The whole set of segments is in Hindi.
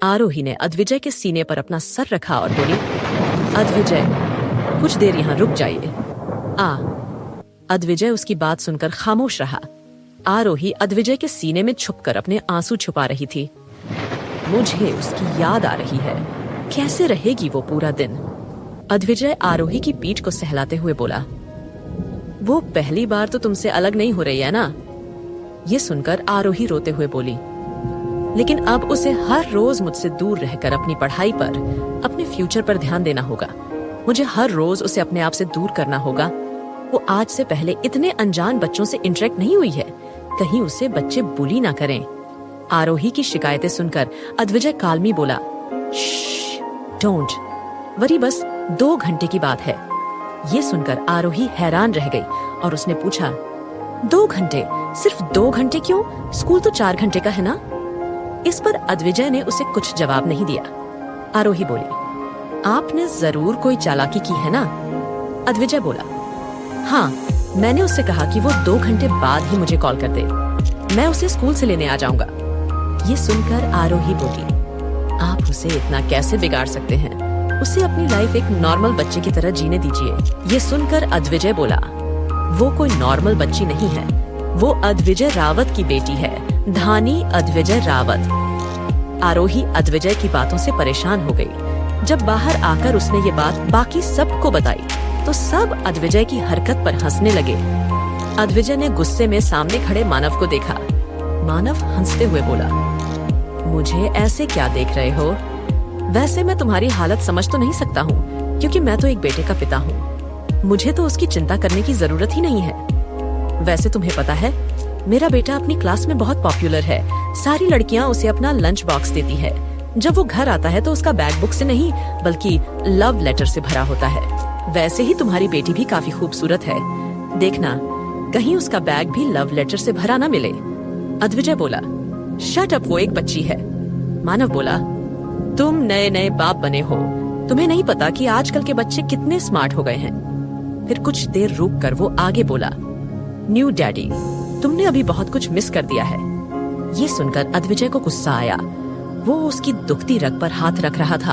आरोही ने अद्विजय के सीने पर अपना सर रखा और बोली, अद्विजय, कुछ देर यहाँ रुक जाइए। अद्विजय उसकी बात सुनकर खामोश रहा। आरोही अद्विजय के सीने में छुपकर अपने आंसू छुपा रही थी। मुझे उसकी याद आ रही है, कैसे रहेगी वो पूरा दिन। अद्विजय आरोही की पीठ को सहलाते हुए बोला, वो पहली बार तो तुमसे अलग नहीं हो रही है ना। ये सुनकर आरोही रोते हुए बोली, लेकिन अब उसे हर रोज मुझसे दूर रहकर अपनी पढ़ाई पर, अपने फ्यूचर पर ध्यान देना होगा। मुझे हर रोज उसे अपने आप से दूर करना होगा। वो आज से पहले इतने अनजान बच्चों से इंटरेक्ट नहीं हुई है, कहीं उसे बच्चे बुली ना करें। आरोही की शिकायतें सुनकर अद्विजय काल्मी बोला, डोंट वरी, बस 2 घंटे की बात है। ये सुनकर आरोही हैरान रह गई और उसने पूछा, 2 घंटे? सिर्फ 2 घंटे क्यों? स्कूल तो 4 घंटे का है ना। इस पर अद्विजय ने उसे कुछ जवाब नहीं दिया। आरोही बोली, आपने जरूर कोई चालाकी की है ना। अद्विजय बोला, हाँ, मैंने उससे कहा कि वो 2 घंटे बाद ही मुझे कॉल कर दे, मैं उसे स्कूल से लेने आ जाऊंगा। ये सुनकर आरोही बोली, आप उसे इतना कैसे बिगाड़ सकते हैं? उसे अपनी लाइफ एक नॉर्मल बच्चे की तरह जीने दीजिए। ये सुनकर अद्विजय बोला, वो कोई नॉर्मल बच्ची नहीं है, वो अद्विजय रावत की बेटी है, धानी अद्विजय रावत। आरोही अद्विजय की बातों से परेशान हो गई। जब बाहर आकर उसने ये बात बाकी सबको बताई तो सब अद्विजय की हरकत पर हंसने लगे। अद्विजय ने गुस्से में सामने खड़े मानव को देखा। मानव हंसते हुए बोला, मुझे ऐसे क्या देख रहे हो? वैसे मैं तुम्हारी हालत समझ तो नहीं सकता हूँ, क्योंकि मैं तो एक बेटे का पिता हूँ। मुझे तो उसकी चिंता करने की जरूरत ही नहीं है। वैसे तुम्हें पता है, मेरा बेटा अपनी क्लास में बहुत पॉपुलर है। सारी लड़कियाँ उसे अपना लंच बॉक्स देती है। जब वो घर आता है तो उसका बैग बुक से नहीं, बल्कि लव लेटर से भरा होता है। वैसे ही तुम्हारी बेटी भी काफी खूबसूरत है, देखना कहीं उसका बैग भी लव लेटर से भरा ना मिले। अद्विजय बोला, शट अप, वो एक बच्ची है। मानव बोला, तुम नए नए बाप बने हो, तुम्हें नहीं पता कि आजकल के बच्चे कितने स्मार्ट हो गए हैं। फिर कुछ देर रुक कर वो आगे बोला, न्यू डैडी, तुमने अभी बहुत कुछ मिस कर दिया है। ये सुनकर अद्विजय को गुस्सा आया। वो उसकी दुखती रग पर हाथ रख रहा था।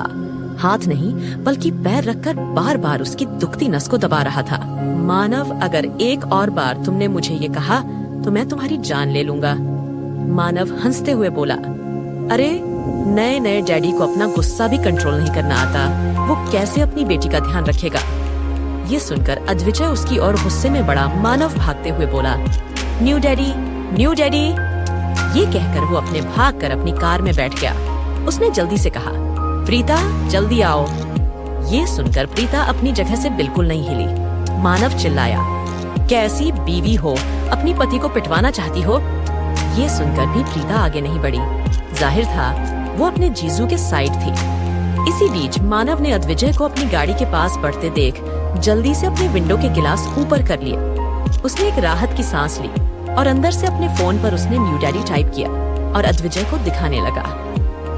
हाथ नहीं बल्कि पैर रखकर बार बार उसकी दुखती नस को दबा रहा था। मानव, अगर एक और बार तुमने मुझे ये कहा तो मैं तुम्हारी जान ले लूंगा। मानव हंसते हुए बोला, अरे नए नए डैडी को अपना गुस्सा भी कंट्रोल नहीं करना आता, वो कैसे अपनी बेटी का ध्यान रखेगा। ये सुनकर अद्विजय उसकी ओर गुस्से में बड़ा। मानव भागते हुए बोला, न्यू डैडी, न्यू डैडी। ये कहकर वो अपने भागकर अपनी कार में बैठ गया। उसने जल्दी से कहा, प्रीता जल्दी आओ। ये सुनकर प्रीता अपनी जगह से बिल्कुल नहीं हिली। मानव चिल्लाया, कैसी बीवी हो, अपनी पति को पिटवाना चाहती हो। ये सुनकर भी प्रीता आगे नहीं बढ़ी। जाहिर था वो अपने जीजू के साइड थी। इसी बीच मानव ने अद्विजय को अपनी गाड़ी के पास बढ़ते देख जल्दी से अपने विंडो के गिलास ऊपर कर लिए। उसने एक राहत की सांस ली और अंदर से अपने फोन पर उसने न्यू डैडी टाइप किया और अद्विजय को दिखाने लगा।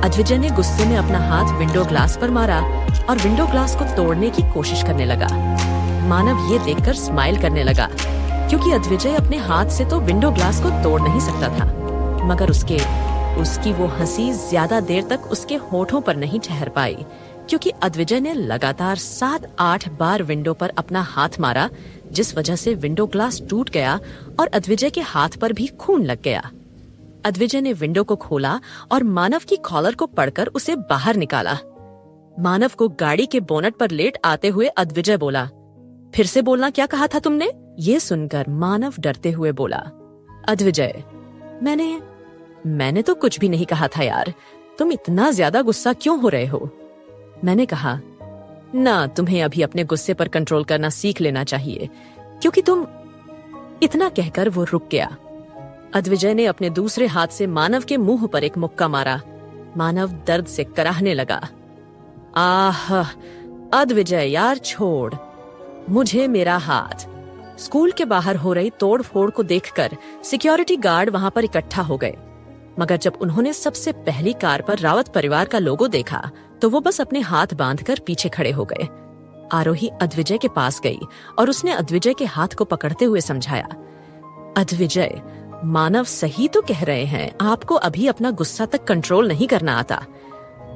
अद्विजय ने गुस्से में अपना हाथ विंडो ग्लास पर मारा और विंडो ग्लास को तोड़ने की कोशिश करने लगा। मानव ये देखकर स्माइल करने लगा, क्योंकि अद्विजय अपने हाथ से तो विंडो ग्लास को तोड़ नहीं सकता था, मगर उसकी वो हंसी ज्यादा देर तक उसके होठों पर नहीं ठहर पाई, क्योंकि अद्विजय ने लगातार 7-8 बार विंडो पर अपना हाथ मारा, जिस वजह से विंडो ग्लास टूट गया और अद्विजय के हाथ पर भी खून लग गया। अद्विजय ने विंडो को खोला और मानव की कॉलर को पकड़कर उसे बाहर निकाला। मानव को गाड़ी के बोनट पर लेट आते हुए अद्विजय बोला, फिर से बोलना, क्या कहा था तुमने? ये सुनकर मानव डरते हुए बोला, अद्विजय, मैंने तो कुछ भी नहीं कहा था यार, तुम इतना ज्यादा गुस्सा क्यों हो रहे हो? मैंने कहा ना, तुम्हें अभी अपने गुस्से पर कंट्रोल करना सीख लेना चाहिए, क्योंकि तुम। इतना कहकर वो रुक गया। अद्विजय ने अपने दूसरे हाथ से मानव के मुंह पर एक मुक्का मारा। मानव दर्द से कराहने लगा। आह अद्विजय यार, छोड़ मुझे मेरा हाथ। स्कूल के बाहर हो रही तोड़ फोड़ को देखकर सिक्योरिटी गार्ड वहां पर इकट्ठा हो गए, मगर जब उन्होंने सबसे पहली कार पर रावत परिवार का लोगो देखा तो वो बस अपने हाथ बांधकर पीछे खड़े हो गए। आरोही अद्विजय के पास गई और उसने अद्विजय के हाथ को पकड़ते हुए समझाया, अद्विजय, मानव सही तो कह रहे हैं, आपको अभी अपना गुस्सा तक कंट्रोल नहीं करना आता।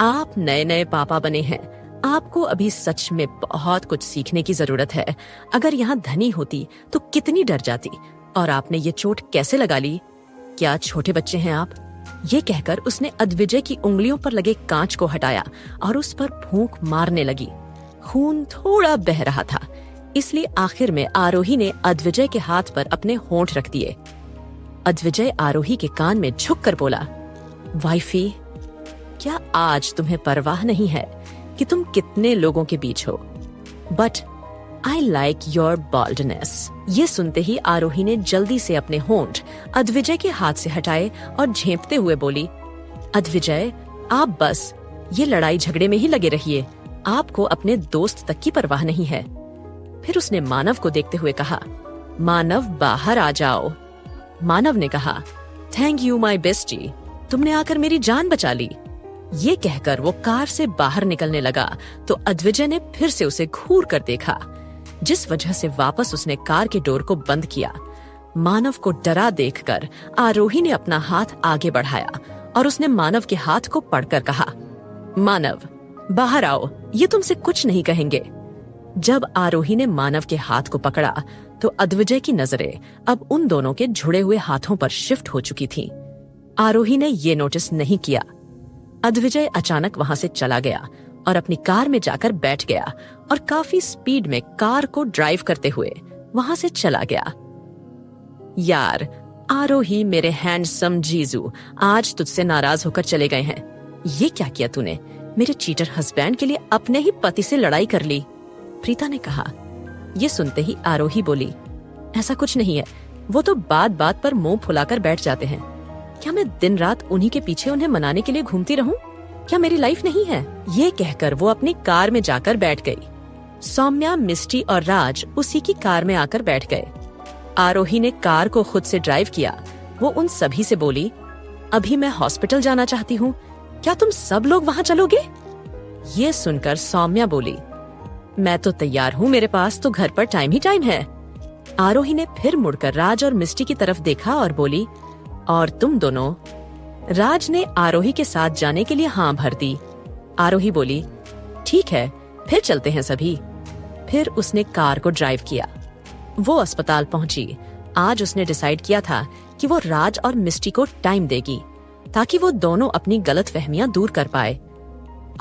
आप नए नए पापा बने हैं, आपको अभी सच में बहुत कुछ सीखने की जरूरत है। अगर यहाँ धनी होती तो कितनी डर जाती। और आपने ये चोट कैसे लगा ली? क्या छोटे बच्चे हैं आप? ये कहकर उसने अद्विजय की उंगलियों पर लगे कांच को हटाया और उस पर फूंक मारने लगी। खून थोड़ा बह रहा था, इसलिए आखिर में आरोही ने अद्विजय के हाथ पर अपने होंठ रख दिए। अद्विजय आरोही के कान में झुककर बोला, वाइफी, क्या आज तुम्हें परवाह नहीं है कि तुम कितने लोगों के बीच हो? But I like your boldness. ये सुनते ही आरोही ने जल्दी से अपने होंठ अद्विजय के हाथ से हटाए और झेंपते हुए बोली, अद्विजय, आप बस ये लड़ाई झगड़े में ही लगे रहिए, आपको अपने दोस्त तक की परवाह नहीं है। फिर उसने मानव को देखते हुए कहा, मानव, बाहर आ जाओ। मानव ने कहा, थैंक यू माई बेस्टी, तुमने आकर मेरी जान बचा ली। ये कहकर वो कार से बाहर निकलने लगा तो अद्विजय ने फिर से उसे घूर कर देखा, जिस वजह से वापस उसने कार के डोर को बंद किया। मानव को डरा देखकर आरोही ने अपना हाथ आगे बढ़ाया और उसने मानव के हाथ को पकड़कर कहा, मानव, बाहर आओ, ये तुमसे कुछ नहीं कहेंगे। जब आरोही ने मानव के हाथ को पकड़ा तो अद्विजय की नजरें अब उन दोनों के जुड़े हुए हाथों पर शिफ्ट हो चुकी थीं। आरोही ने ये नोटिस नहीं किया। अद्विजय अचानक वहां से चला गया और अपनी कार में जाकर बैठ गया और काफी स्पीड में कार को ड्राइव करते हुए वहां से चला गया। यार, आरोही मेरे हैंडसम जीजू आज तुझसे नाराज होकर चले गए हैं। ये क्या किया तूने? मेरे चीटर हस्बैंड के लिए अपने ही पति से लड़ाई कर ली, प्रीता ने कहा। ये सुनते ही आरोही बोली, ऐसा कुछ नहीं है, वो तो बात बात पर मुंह फुलाकर बैठ जाते हैं। क्या मैं दिन रात उन्हीं के पीछे उन्हें मनाने के लिए घूमती रहूं? क्या मेरी लाइफ नहीं है? ये कहकर वो अपनी कार में जाकर बैठ गई। सौम्या, मिस्टी और राज उसी की कार में आकर बैठ गए। आरोही ने कार को खुद से ड्राइव किया। वो उन सभी से बोली, अभी मैं हॉस्पिटल जाना चाहती हूँ, क्या तुम सब लोग वहाँ चलोगे? ये सुनकर सौम्या बोली, मैं तो तैयार हूँ, मेरे पास तो घर पर टाइम ही टाइम है। आरोही ने फिर मुड़कर राज और मिस्टी की तरफ देखा और बोली, और तुम दोनों? राज ने आरोही के साथ जाने के लिए हाँ भर दी। आरोही बोली, ठीक है, फिर चलते हैं सभी। फिर उसने कार को ड्राइव किया। वो अस्पताल पहुंची। आज उसने डिसाइड किया था कि वो राज और मिस्टी को टाइम देगी ताकि वो दोनों अपनी गलतफहमियां दूर कर पाए।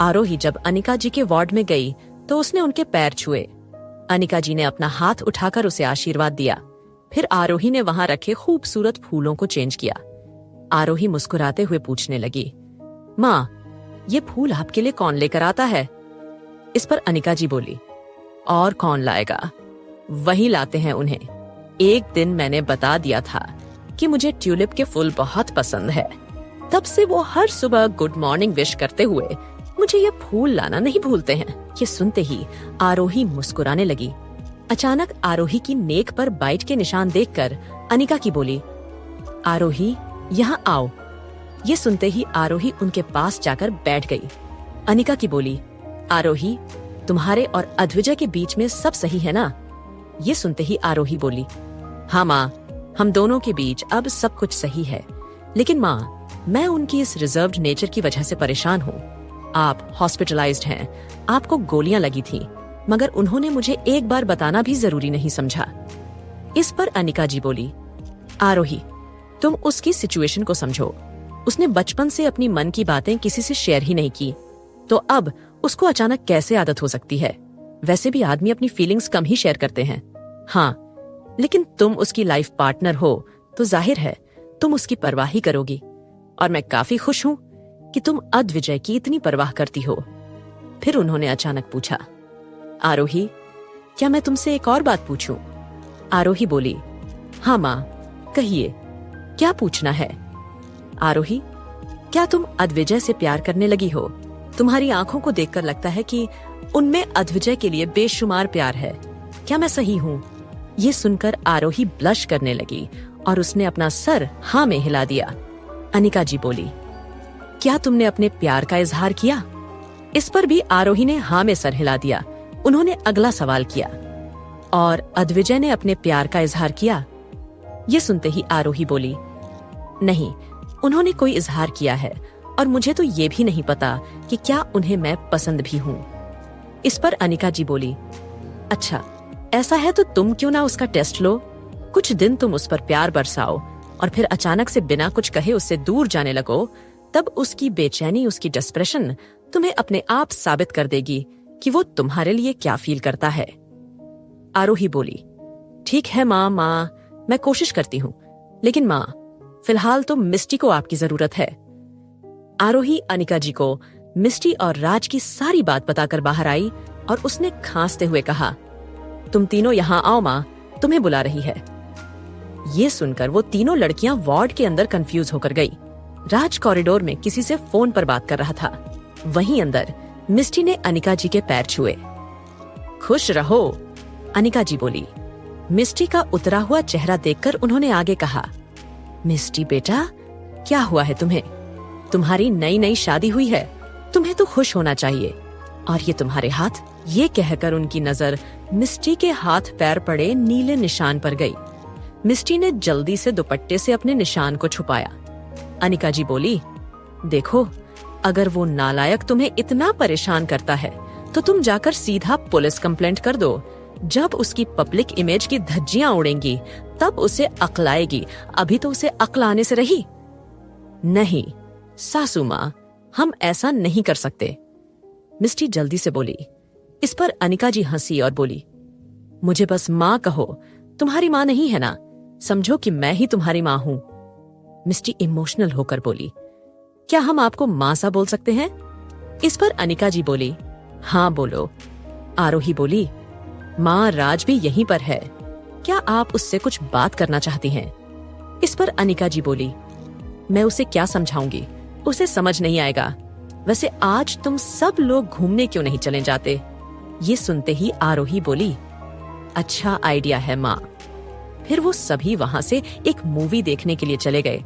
आरोही जब अनिका जी के वार्ड में गई तो उसने उनके पैर छुए। अनिका जी ने अपना हाथ उठाकर उसे आशीर्वाद दिया। फिर आरोही ने वहां रखे खूबसूरत फूलों को चेंज किया। आरोही मुस्कुराते हुए पूछने लगी, माँ, ये फूल आपके लिए कौन लेकर आता है? इस पर अनिका जी बोली, और कौन लाएगा, वही लाते हैं उन्हें। एक दिन मैंने बता दिया था कि मुझे ट्यूलिप के फूल बहुत पसंद है, तब से वो हर सुबह गुड मॉर्निंग विश करते हुए मुझे ये फूल लाना नहीं भूलते हैं। ये सुनते ही आरोही मुस्कुराने लगी। अचानक आरोही की नेक पर बाइट के निशान देखकर अनिका की बोली, आरोही, यहाँ आओ। ये सुनते ही आरोही उनके पास जाकर बैठ गई। अनिका की बोली, आरोही, तुम्हारे और अद्विजय के बीच में सब सही है ना? ये सुनते ही आरोही बोली, हाँ माँ, हम दोनों के बीच अब सब कुछ सही है, लेकिन माँ, मैं उनकी इस रिजर्व्ड नेचर की वजह से परेशान हूँ। आप हॉस्पिटलाइज्ड हैं, आपको गोलियां लगी थी, मगर उन्होंने मुझे एक बार बताना भी जरूरी नहीं समझा। इस पर अनिका जी बोली, आरोही, तुम उसकी सिचुएशन को समझो। उसने बचपन से अपनी मन की बातें किसी से शेयर ही नहीं की, तो अब उसको अचानक कैसे आदत हो सकती है? वैसे भी आदमी अपनी फीलिंग्स कम ही शेयर करते हैं। हाँ, लेकिन तुम उसकी लाइफ पार्टनर हो तो जाहिर है तुम उसकी परवाह ही करोगी, और मैं काफी खुश हूँ कि तुम अद्विजय की इतनी परवाह करती हो। फिर उन्होंने अचानक पूछा, आरोही, क्या मैं तुमसे एक और बात पूछूं? आरोही बोली, हाँ माँ, कहिए, क्या पूछना है? आरोही, क्या तुम अद्विजय से प्यार करने लगी हो? तुम्हारी आंखों को देखकर लगता है कि उनमें अद्विजय के लिए बेशुमार प्यार है। क्या मैं सही हूँ? ये सुनकर आरोही ब्लश करने लगी और उसने अपना सर हाँ में हिला दिया। अनिका जी बोली, क्या तुमने अपने प्यार का इजहार किया? इस पर भी आरोही ने हाँ में सर हिला दिया। उन्होंने अगला सवाल किया, और अद्विजय ने अपने प्यार का इजहार किया? ये सुनते ही आरोही बोली, नहीं, उन्होंने कोई इजहार किया है और मुझे तो ये भी नहीं पता कि क्या उन्हें मैं पसंद भी हूँ। इस पर अनिका जी बोली, अच्छा ऐसा है तो तुम क्यों ना उसका टेस्ट लो। कुछ दिन तुम उस पर प्यार बरसाओ और फिर अचानक से बिना कुछ कहे उससे दूर जाने लगो, तब उसकी बेचैनी, उसकी डिस्प्रेशन तुम्हें अपने आप साबित कर देगी कि वो तुम्हारे लिए क्या फील करता है। आरोही बोली, ठीक है माँ, मैं कोशिश करती हूँ, लेकिन माँ फिलहाल तो मिस्टी को आपकी जरूरत है। आरोही अनिका जी को मिस्टी और राज की सारी बात बताकर बाहर आई और उसने खांसते हुए कहा, तुम तीनों यहाँ आओ, माँ तुम्हें बुला रही है। ये सुनकर वो तीनों लड़कियां वार्ड के अंदर कंफ्यूज होकर गई। राज कॉरिडोर में किसी से फोन पर बात कर रहा था। वहीं अंदर मिस्टी ने अनिका जी के पैर छुए। खुश रहो, अनिका जी बोली। मिस्टी का उतरा हुआ चेहरा देखकर उन्होंने आगे कहा, मिस्टी बेटा क्या हुआ है तुम्हें? तुम्हारी नई नई शादी हुई है, तुम्हें तो खुश होना चाहिए। और ये तुम्हारे हाथ, ये कहकर उनकी नजर मिस्टी के हाथ पैर पड़े नीले निशान पर गई। मिस्टी ने जल्दी से दुपट्टे से अपने निशान को छुपाया। अनिका जी बोली, देखो अगर वो नालायक तुम्हें इतना परेशान करता है तो तुम जाकर सीधा पुलिस कंप्लेंट कर दो। जब उसकी पब्लिक इमेज की धज्जियां उड़ेंगी तब उसे अक्ल आएगी, अभी तो उसे अक्ल आने से रही। नहीं सासू माँ, हम ऐसा नहीं कर सकते, मिस्टी जल्दी से बोली। इस पर अनिका जी हंसी और बोली, मुझे बस माँ कहो, तुम्हारी माँ नहीं है ना, समझो कि मैं ही तुम्हारी माँ हूं। मिस्टी इमोशनल होकर बोली, क्या हम आपको माँ सा बोल सकते हैं? इस पर अनिका जी बोली, हाँ बोलो। आरोही बोली, माँ राज भी यहीं पर है, क्या आप उससे कुछ बात करना चाहती हैं? इस पर अनिका जी बोली, मैं उसे क्या समझाऊंगी, उसे समझ नहीं आएगा। वैसे आज तुम सब लोग घूमने क्यों नहीं चले जाते? ये सुनते ही आरोही बोली, अच्छा आइडिया है माँ। फिर वो सभी वहां से एक मूवी देखने के लिए चले गए।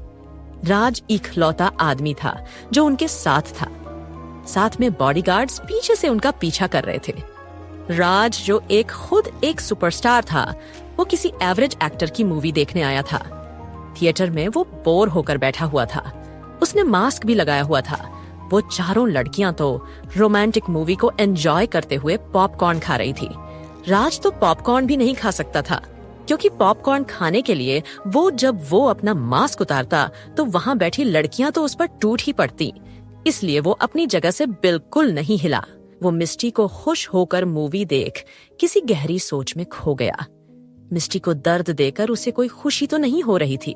राज इकलौता आदमी था जो उनके साथ था। साथ में बॉडीगार्ड्स पीछे से उनका पीछा कर रहे थे। राज जो खुद एक सुपरस्टार था, वो किसी एवरेज एक्टर की मूवी देखने आया था। थिएटर में वो बोर होकर बैठा हुआ था। उसने मास्क भी लगाया हुआ था। वो चारों लड़कियां तो रोमांटिक मूवी को एंजॉय करते हुए पॉपकॉर्न खा रही थी। राज तो पॉपकॉर्न भी नहीं खा सकता था, क्योंकि पॉपकॉर्न खाने के लिए जब वो अपना मास्क उतारता तो वहां बैठी लड़कियां तो उस पर टूट ही पड़ती। इसलिए वो अपनी जगह से बिल्कुल नहीं हिला। वो मिस्टी को खुश होकर मूवी देख किसी गहरी सोच में खो गया। मिस्टी को दर्द देकर उसे कोई खुशी तो नहीं हो रही थी,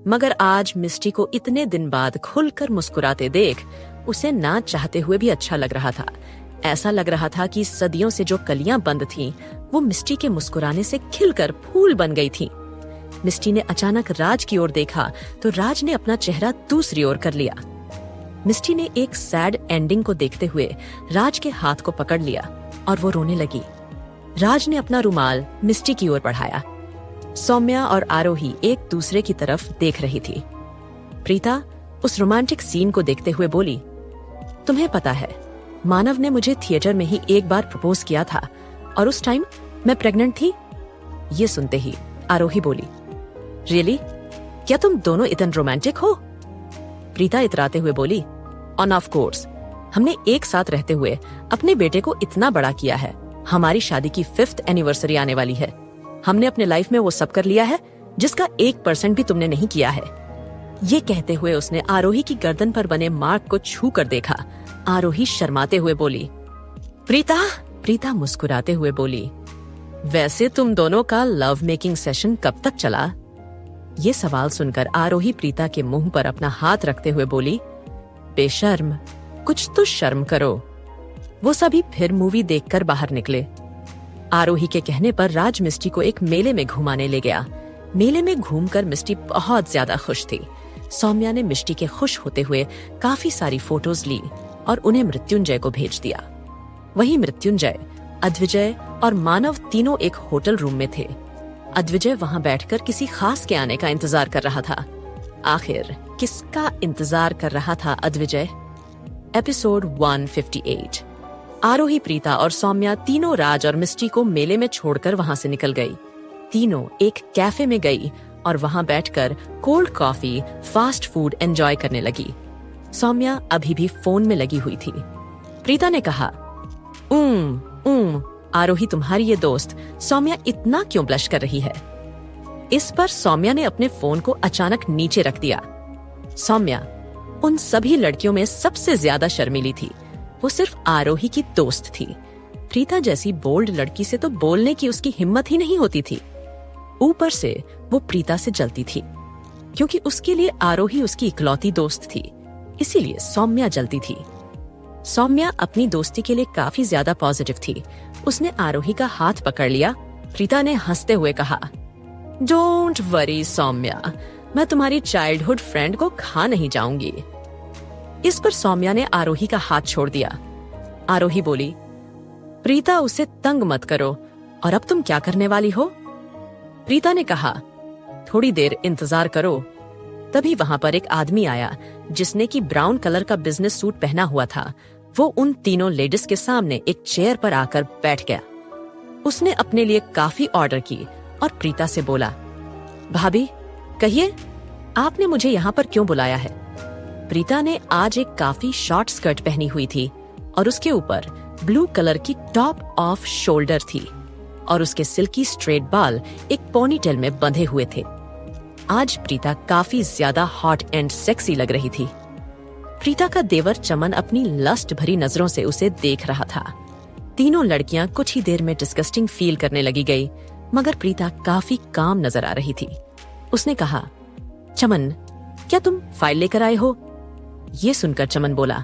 मगर आज मिस्टी को इतने दिन बाद खुलकर मुस्कुराते देख उसे ना चाहते हुए भी अच्छा लग रहा था। ऐसा लग रहा था कि सदियों से जो कलियां बंद थीं, वो मिस्टी के मुस्कुराने से खिलकर फूल बन गई थीं। मिस्टी ने अचानक राज की ओर देखा तो राज ने अपना चेहरा दूसरी ओर कर लिया। मिस्टी ने एक सैड एंडिंग को देखते हुए राज के हाथ को पकड़ लिया और वो रोने लगी। राज ने अपना रुमाल मिस्टी की ओर बढ़ाया। सौम्या और आरोही एक दूसरे की तरफ देख रही थी। प्रीता उस रोमांटिक सीन को देखते हुए बोली, तुम्हें पता है मानव ने मुझे थिएटर में ही एक बार प्रपोज किया था और उस टाइम मैं प्रेग्नेंट थी। ये सुनते ही आरोही बोली, रियली? क्या तुम दोनों इतने रोमांटिक हो? प्रीता इतराते हुए बोली, ऑन ऑफ कोर्स, हमने एक साथ रहते हुए अपने बेटे को इतना बड़ा किया है। हमारी शादी की 5th एनिवर्सरी आने वाली है। हमने अपने लाइफ में वो सब कर लिया है जिसका 1% भी तुमने नहीं किया है। ये कहते हुए उसने आरोही की गर्दन पर बने मार्क को छू कर देखा। आरोही शर्माते हुए बोली, प्रीता। प्रीता मुस्कुराते हुए बोली, वैसे तुम दोनों का लव मेकिंग सेशन कब तक चला? ये सवाल सुनकर आरोही प्रीता के मुंह पर अपना हाथ रखते हुए बोली, बेशर्म, कुछ तो शर्म करो। वो सभी फिर मूवी देखकर बाहर निकले। आरोही के कहने पर राज मिस्टी को एक मेले में घुमाने ले गया। मेले में घूमकर मिस्टी बहुत ज्यादा खुश थी। सौम्या ने मिस्टी के खुश होते हुए काफी सारी फोटोज ली और उन्हें मृत्युंजय को भेज दिया। वहीं मृत्युंजय, अद्विजय और मानव तीनों एक होटल रूम में थे। अद्विजय वहां बैठकर किसी खास के आने का इंतजार कर रहा था। आखिर किसका इंतजार कर रहा था अद्विजय? एपिसोड 158। आरोही, प्रीता और सौम्या तीनों राज और मिस्टी को मेले में छोड़कर वहां से निकल गई। तीनों एक कैफे में गई और वहां बैठकर cold coffee, fast food enjoy करने लगी। सौम्या अभी भी फोन में लगी हुई थी। प्रीता ने कहा, आरोही तुम्हारी ये दोस्त सौम्या इतना क्यों ब्लश कर रही है? इस पर सौम्या ने अपने फोन को अचानक नीचे रख दिया। सौम्या उन सभी लड़कियों में सबसे ज्यादा शर्मीली थी। वो सिर्फ आरोही की दोस्त थी। प्रीता जैसी बोल्ड लड़की से तो बोलने की उसकी हिम्मत ही नहीं होती थी। ऊपर से वो प्रीता से जलती थी, क्योंकि उसके लिए आरोही उसकी इकलौती दोस्त थी। इसीलिए सौम्या जलती थी। सौम्या अपनी दोस्ती के लिए काफी ज्यादा पॉजिटिव थी। उसने आरोही का हाथ पकड़ लिया। प्रीता ने हंसते हुए कहा, डोंट वरी सौम्या, मैं तुम्हारी चाइल्डहुड फ्रेंड को खा नहीं जाऊंगी। इस पर सौम्या ने आरोही का हाथ छोड़ दिया। आरोही बोली, प्रीता उसे तंग मत करो, और अब तुम क्या करने वाली हो? प्रीता ने कहा, थोड़ी देर इंतजार करो। तभी वहां पर एक आदमी आया जिसने की ब्राउन कलर का बिजनेस सूट पहना हुआ था। वो उन तीनों लेडीज के सामने एक चेयर पर आकर बैठ गया। उसने अपने लिए काफी ऑर्डर की और प्रीता से बोला, भाभी कहिए, आपने मुझे यहाँ पर क्यों बुलाया है? प्रीता ने आज एक काफी शॉर्ट स्कर्ट पहनी हुई थी और उसके ऊपर ब्लू कलर की टॉप ऑफ शोल्डर थी और उसके सिल्की स्ट्रेट बाल एक पोनीटेल में बंधे हुए थे। आज प्रीता काफी ज्यादा हॉट एंड सेक्सी लग रही थी। प्रीता का देवर चमन अपनी लस्ट भरी नजरों से उसे देख रहा था। तीनों लड़कियां कुछ ही देर में डिस्गस्टिंग फील करने लगी गई, मगर प्रीता काफी काम नजर आ रही थी। उसने कहा, चमन क्या तुम फाइल लेकर आए हो? ये सुनकर चमन बोला,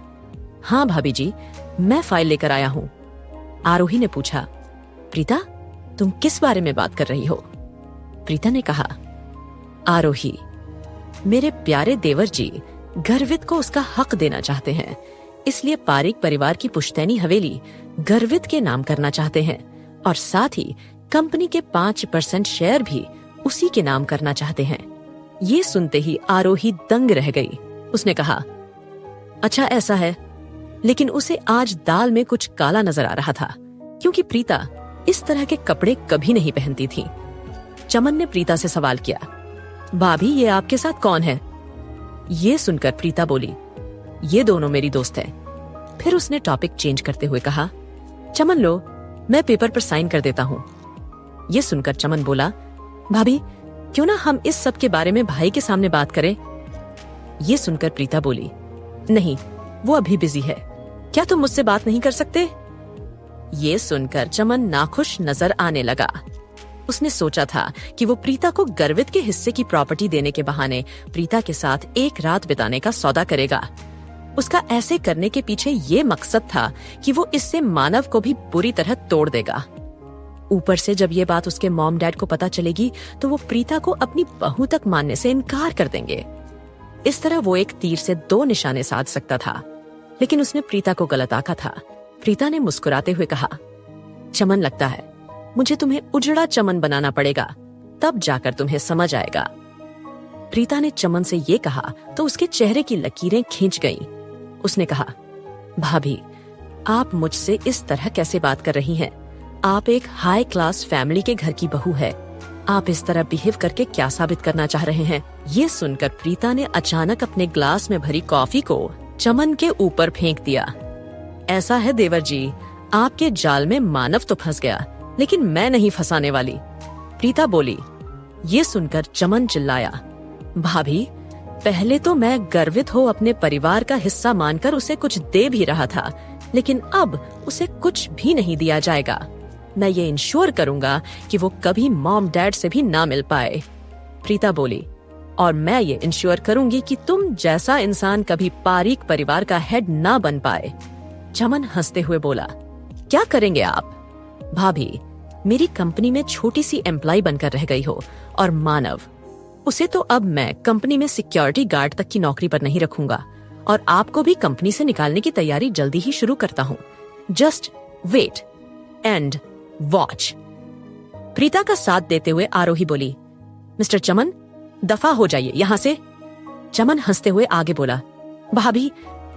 हाँ भाभी जी, मैं फाइल लेकर आया हूँ। आरोही ने पूछा, प्रीता तुम किस बारे में बात कर रही हो? प्रीता ने कहा, आरोही, मेरे प्यारे देवर जी गर्वित को उसका हक देना चाहते हैं, इसलिए पारिक परिवार की पुश्तैनी हवेली गर्वित के नाम करना चाहते हैं और साथ ही कंपनी के 5% शेयर भी उसी के नाम करना चाहते हैं। ये सुनते ही आरोही दंग रह गई। उसने कहा, अच्छा ऐसा है, लेकिन उसे आज दाल में कुछ काला नजर आ रहा था, क्योंकि प्रीता इस तरह के कपड़े कभी नहीं पहनती थी। चमन ने प्रीता से सवाल किया, भाभी ये आपके साथ कौन है? ये सुनकर प्रीता बोली, ये दोनों मेरी दोस्त हैं। फिर उसने टॉपिक चेंज करते हुए कहा, चमन लो, मैं पेपर पर साइन कर देता हूँ। ये सुनकर चमन बोला, भाभी क्यों ना हम इस सब के बारे में भाई के सामने बात करें? ये सुनकर प्रीता बोली, नहीं, वो अभी बिजी है, क्या तुम मुझसे बात नहीं कर सकते? ये सुनकर चमन नाखुश नजर आने लगा। उसने सोचा था कि वो प्रीता को गर्वित के हिस्से की प्रॉपर्टी देने के बहाने प्रीता के साथ एक रात बिताने का सौदा करेगा। उसका ऐसे करने के पीछे ये मकसद था कि वो इससे मानव को भी बुरी तरह तोड़ देगा। ऊपर से जब ये बात उसके मॉम डैड को पता चलेगी तो वो प्रीता को अपनी बहू तक मानने से इनकार कर देंगे। इस तरह वो एक तीर से 2 निशाने साध सकता था, लेकिन उसने प्रीता को गलत आंका था। प्रीता ने मुस्कुराते हुए कहा, चमन लगता है मुझे तुम्हें उजड़ा चमन बनाना पड़ेगा, तब जाकर तुम्हें समझ आएगा। प्रीता ने चमन से ये कहा तो उसके चेहरे की लकीरें खींच गईं। उसने कहा, भाभी आप मुझसे इस तरह कैसे बात कर रही हैं? आप एक हाई क्लास फैमिली के घर की बहू है। आप इस तरह बिहेव करके क्या साबित करना चाह रहे हैं? ये सुनकर प्रीता ने अचानक अपने ग्लास में भरी कॉफी को चमन के ऊपर फेंक दिया। ऐसा है देवर जी, आपके जाल में मानव तो फंस गया, लेकिन मैं नहीं फंसाने वाली। प्रीता बोली। ये सुनकर चमन चिल्लाया, भाभी पहले तो मैं गर्वित हो अपने परिवार का हिस्सा मानकर उसे कुछ दे भी रहा था, लेकिन अब उसे कुछ भी नहीं दिया जाएगा। मैं ये इंश्योर करूंगा कि वो कभी मॉम डैड से भी ना मिल पाए। प्रीता बोली, और मैं ये इंश्योर करूंगी कि तुम जैसा इंसान कभी पारिक परिवार का हेड ना बन पाए। चमन हंसते हुए बोला, क्या करेंगे आप? भाभी मेरी कंपनी में छोटी सी एम्प्लॉय बनकर रह गई हो, और मानव उसे तो अब मैं कंपनी में सिक्योरिटी गार्ड तक की नौकरी पर नहीं रखूंगा, और आपको भी कंपनी से निकालने की तैयारी जल्दी ही शुरू करता हूँ। Just wait and watch. Preeta का साथ देते हुए आरोही बोली, मिस्टर चमन दफा हो जाइए यहाँ से। चमन हंसते हुए आगे बोला, भाभी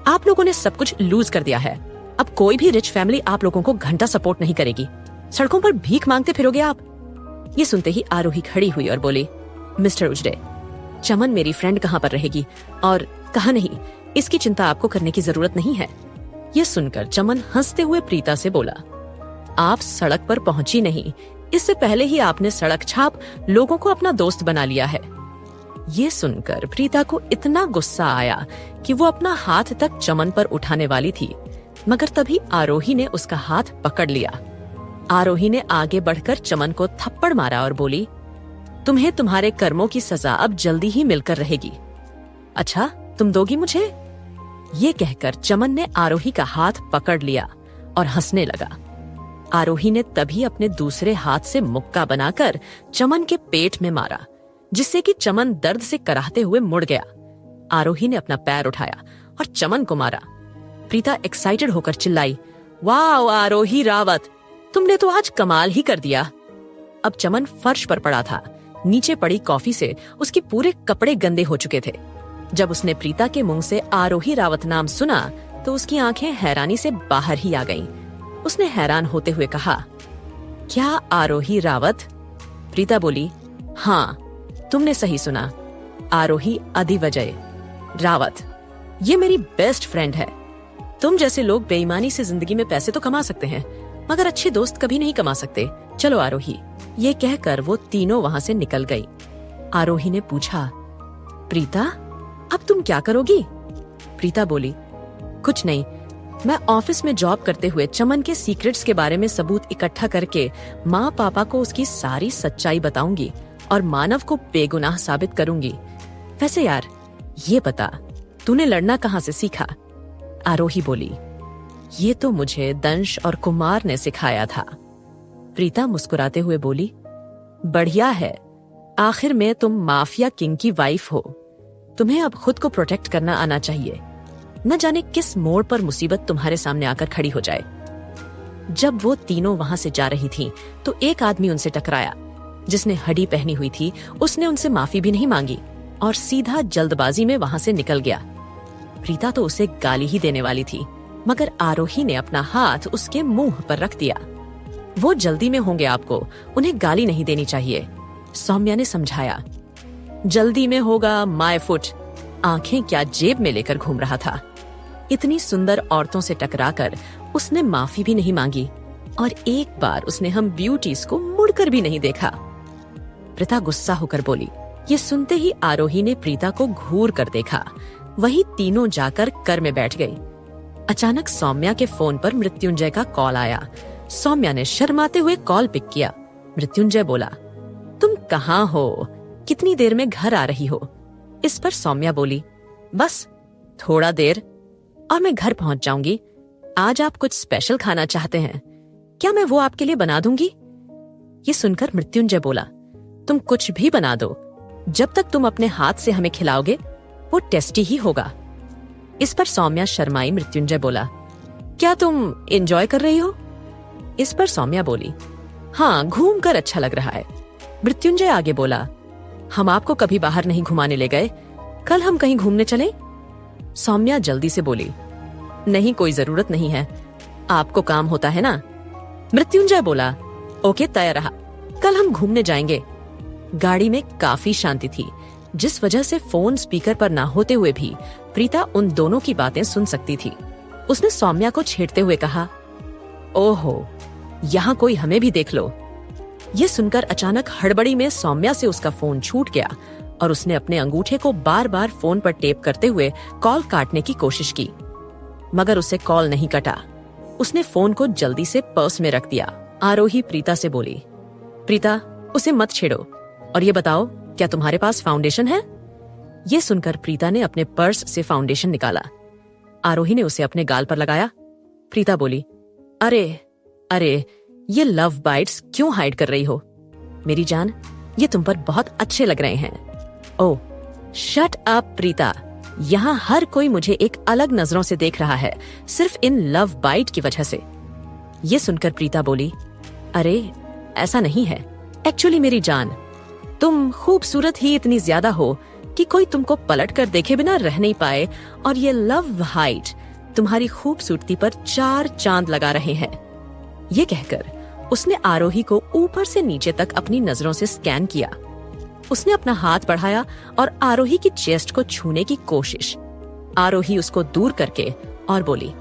आप लोगों ने सब कुछ लूज कर दिया है। अब कोई भी रिच फैमिली आप लोगों को घंटा सपोर्ट नहीं करेगी। सड़कों पर भीख मांगते फिरोगे आप। ये सुनते ही आरोही खड़ी हुई और बोली, मिस्टर उजड़े, चमन मेरी फ्रेंड कहाँ पर रहेगी और कहाँ नहीं, इसकी चिंता आपको करने की जरूरत नहीं है। ये सुनकर चमन हंसते हुए प्रीता से बोला, आप सड़क पर पहुंची नहीं, इससे पहले ही आपने सड़क छाप लोगों को अपना दोस्त बना लिया है। ये सुनकर प्रीता को इतना गुस्सा आया कि वो अपना हाथ तक चमन पर उठाने वाली थी, मगर तभी आरोही ने उसका हाथ पकड़ लिया। आरोही ने आगे बढ़कर चमन को थप्पड़ मारा और बोली, तुम्हें तुम्हारे कर्मों की सजा अब जल्दी ही मिलकर रहेगी। अच्छा, तुम दोगी मुझे? ये कहकर चमन ने आरोही का हाथ पकड़ लिया और हंसने लगा। आरोही ने तभी अपने दूसरे हाथ से मुक्का बनाकर चमन के पेट में मारा, जिससे कि चमन दर्द से कराहते हुए मुड़ गया। आरोही ने अपना पैर उठाया और चमन को मारा। प्रीता एक्साइटेड होकर चिल्लाई, वाह आरोही रावत, तुमने तो आज कमाल ही कर दिया। अब चमन फर्श पर पड़ा था। नीचे पड़ी कॉफी से उसके पूरे कपड़े गंदे हो चुके थे। जब उसने प्रीता के मुंह से आरोही रावत नाम सुना तो उसकी आंखें हैरानी से बाहर ही आ गईं। उसने हैरान होते हुए कहा, क्या आरोही रावत? प्रीता बोली, हाँ, तुमने सही सुना, आरोही अधिवजय रावत। ये मेरी बेस्ट फ्रेंड है। तुम जैसे लोग बेईमानी से जिंदगी में पैसे तो कमा सकते हैं, मगर अच्छे दोस्त कभी नहीं कमा सकते। चलो आरोही। ये कहकर वो तीनों वहां से निकल गई। आरोही ने पूछा, प्रीता, अब तुम क्या करोगी? प्रीता बोली, कुछ नहीं, मैं ऑफिस में जॉब करते हुए चमन के सीक्रेट्स के बारे में सबूत इकट्ठा करके माँ पापा को उसकी सारी सच्चाई बताऊंगी और मानव को बेगुनाह साबित करूंगी। वैसे यार, ये बता, तूने लड़ना कहाँ से सीखा? आरोही बोली, ये तो मुझे दंश और कुमार ने सिखाया था। प्रीता मुस्कुराते हुए बोली, बढ़िया है, आखिर में तुम माफिया किंग की वाइफ हो। तुम्हें अब खुद को प्रोटेक्ट करना आना चाहिए। न जाने किस मोड़ पर मुसीबत तुम्हारे सामने आकर खड़ी हो जाए। जब वो तीनों वहां से जा रही थीं, तो एक आदमी उनसे टकराया। जिसने हडी पहनी हुई थी, उसने उनसे माफी भी नहीं मांगी और सीधा जल्दबाजी में वहां से निकल गया। प्रीता तो उसे गाली ही देने वाली थी, मगर आरोही ने अपना हाथ उसके मुंह पर रख दिया। वो जल्दी में होंगे, आपको उन्हें गाली नहीं देनी चाहिए, सौम्या ने समझाया। जल्दी में होगा माय फुट, आंखें क्या जेब में लेकर घूम रहा था। इतनी सुंदर औरतों से टकराकर उसने माफी भी नहीं मांगी और एक बार उसने हम ब्यूटीज को मुड़कर भी नहीं देखा। प्रीता गुस्सा होकर बोली। ये सुनते ही आरोही ने प्रीता को घूर कर देखा। वही तीनों जाकर कर में बैठ गई। अचानक सौम्या के फोन पर मृत्युंजय का कॉल आया। सौम्या ने शर्माते हुए कॉल पिक किया। मृत्युंजय बोला, तुम कहाँ हो? कितनी देर में घर आ रही हो? इस पर सौम्या बोली, बस थोड़ा देर और मैं घर पहुंच जाऊंगी। आज आप कुछ स्पेशल खाना चाहते हैं क्या? मैं वो आपके लिए बना दूंगी। ये सुनकर मृत्युंजय बोला, तुम कुछ भी बना दो, जब तक तुम अपने हाथ से हमें खिलाओगे वो टेस्टी ही होगा। इस पर सौम्या शर्माई। मृत्युंजय बोला, क्या तुम एंजॉय कर रही हो? इस पर सौम्या बोली, हाँ, घूम कर अच्छा लग रहा है। मृत्युंजय आगे बोला, हम आपको कभी बाहर नहीं घुमाने ले गए, कल हम कहीं घूमने चले? सौम्या जल्दी से बोली, नहीं, कोई जरूरत नहीं है, आपको काम होता है ना। मृत्युंजय बोला, ओके, तय रहा, कल हम घूमने जाएंगे। गाड़ी में काफी शांति थी, जिस वजह से फोन स्पीकर पर ना होते हुए भी प्रीता उन दोनों की बातें सुन सकती थी। उसने सौम्या को छेड़ते हुए कहा, ओहो, यहाँ कोई हमें भी देख लो। ये सुनकर अचानक हड़बड़ी में सौम्या से उसका फोन छूट गया और उसने अपने अंगूठे को बार बार फोन पर टेप करते हुए कॉल काटने की कोशिश की, मगर उसे कॉल नहीं कटा। उसने फोन को जल्दी से पर्स में रख दिया। आरोही प्रीता से बोली, प्रीता, उसे मत छेड़ो और ये बताओ, क्या तुम्हारे पास फाउंडेशन है? ये सुनकर प्रीता ने अपने पर्स से फाउंडेशन निकाला। आरोही ने उसे अपने गाल पर लगाया। प्रीता बोली, अरे, ये लव बाइट्स क्यों हाइड कर रही हो? मेरी जान, ये तुम पर बहुत अच्छे लग रहे हैं। ओह, शट अप प्रीता, यहाँ हर कोई मुझे एक अलग नजरों से देख रहा है, सिर्फ इन लव बाइट की वजह से। ये सुनकर प्रीता बोली, अरे ऐसा नहीं है, एक्चुअली मेरी जान, तुम खूबसूरत ही इतनी ज्यादा हो कि कोई तुमको पलट कर देखे बिना रह नहीं पाए, और ये लव हाइट तुम्हारी खूबसूरती पर 4 चांद लगा रहे हैं। ये कहकर उसने आरोही को ऊपर से नीचे तक अपनी नजरों से स्कैन किया। उसने अपना हाथ बढ़ाया और आरोही की चेस्ट को छूने की कोशिश, आरोही उसको दूर करके और बोली,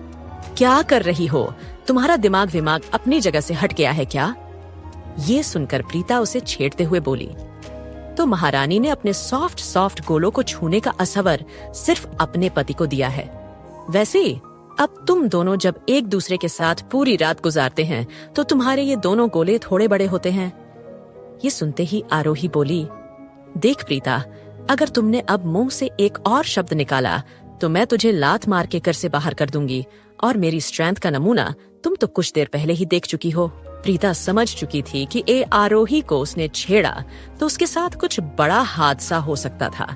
क्या कर रही हो? तुम्हारा दिमाग विमाग अपनी जगह से हट गया है क्या? ये सुनकर प्रीता उसे छेड़ते हुए बोली, तो महारानी ने अपने सॉफ्ट सॉफ्ट गोलों को छूने का असवर सिर्फ अपने पति को दिया है। वैसे अब तुम दोनों जब एक दूसरे के साथ पूरी रात गुजारते हैं तो तुम्हारे ये दोनों गोले थोड़े बड़े होते हैं। ये सुनते ही आरोही बोली, देख प्रीता, अगर तुमने अब मुंह से एक और शब्द निकाला तो मैं तुझे लात मार के घर से बाहर कर दूंगी, और मेरी स्ट्रेंथ का नमूना तुम तो कुछ देर पहले ही देख चुकी हो। प्रीता समझ चुकी थी कि आरोही को उसने छेड़ा तो उसके साथ कुछ बड़ा हादसा हो सकता था,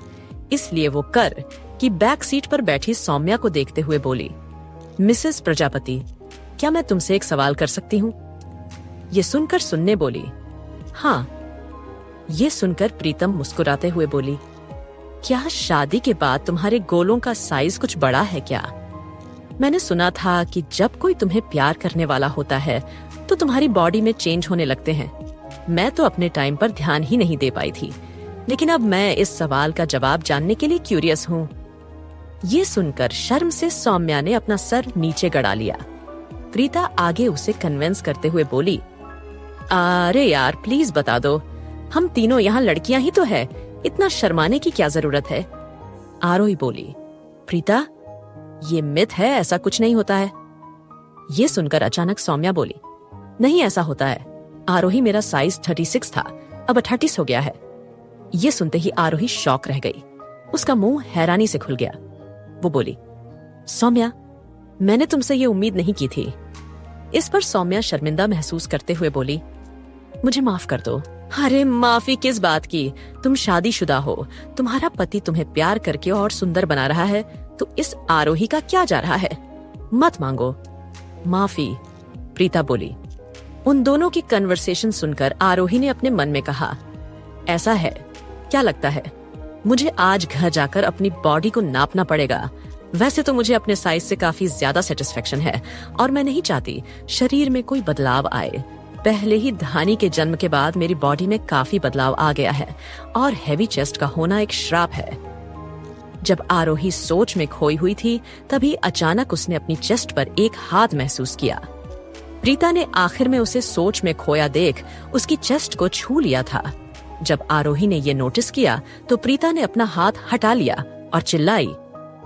इसलिए वो कर की बैक सीट पर बैठी सौम्या को देखते हुए बोली, मिसेस प्रजापति, क्या मैं तुमसे एक सवाल कर सकती हूँ? ये सुनकर सुनने बोली, हाँ। ये सुनकर प्रीतम मुस्कुराते हुए बोली, क्या शादी के बाद तुम्हारे गोलों का साइज कुछ बड़ा है क्या? मैंने सुना था कि जब कोई तुम्हें प्यार करने वाला होता है तो तुम्हारी बॉडी में चेंज होने लगते हैं। मैं तो अपने टाइम पर ध्यान ही नहीं दे पाई थी, लेकिन अब मैं इस सवाल का जवाब जानने के लिए क्यूरियस हूँ। ये सुनकर शर्म से सौम्या ने अपना सर नीचे गड़ा लिया। प्रीता आगे उसे कन्विंस करते हुए बोली, अरे यार प्लीज बता दो, हम तीनों यहाँ लड़कियां ही तो है, इतना शर्माने की क्या जरूरत है? आरोही बोली, प्रीता ये मिथ है, ऐसा कुछ नहीं होता है। ये सुनकर अचानक सौम्या बोली, नहीं ऐसा होता है आरोही, मेरा साइज 36 था, अब 38 हो गया है। ये सुनते ही आरोही शॉक रह गई, उसका मुंह हैरानी से खुल गया। वो बोली, सौम्या मैंने तुमसे ये उम्मीद नहीं की थी। इस पर सौम्या शर्मिंदा महसूस करते हुए बोली, मुझे माफ कर दो। अरे माफी किस बात की, तुम शादीशुदा हो, तुम्हारा पति तुम्हें प्यार करके और सुंदर बना रहा है, तो इस आरोही का क्या जा रहा है? मत मांगो माफी, प्रीता बोली। उन दोनों की कन्वर्सेशन सुनकर आरोही ने अपने मन में कहा, ऐसा है क्या? लगता है मुझे आज घर जाकर अपनी बॉडी को नापना पड़ेगा। वैसे तो मुझे अपने साइज से काफी ज्यादा सेटिस्फेक्शन है और मैं नहीं चाहती शरीर में कोई बदलाव आए। पहले ही धानी के जन्म के बाद मेरी बॉडी में काफी बदलाव आ गया है और हैवी चेस्ट का होना एक श्राप है। जब आरोही सोच में खोई हुई थी तभी अचानक उसने अपनी चेस्ट पर एक हाथ महसूस किया। प्रीता ने आखिर में उसे सोच में खोया देख उसकी चेस्ट को छू लिया था। जब आरोही ने ये नोटिस किया तो प्रीता ने अपना हाथ हटा लिया और चिल्लाई,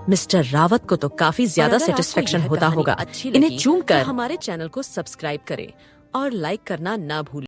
मिस्टर रावत को तो काफी ज्यादा सेटिस्फेक्शन होता होगा, इन्हें चूम कर हमारे चैनल को सब्सक्राइब करें और लाइक करना ना भूलें।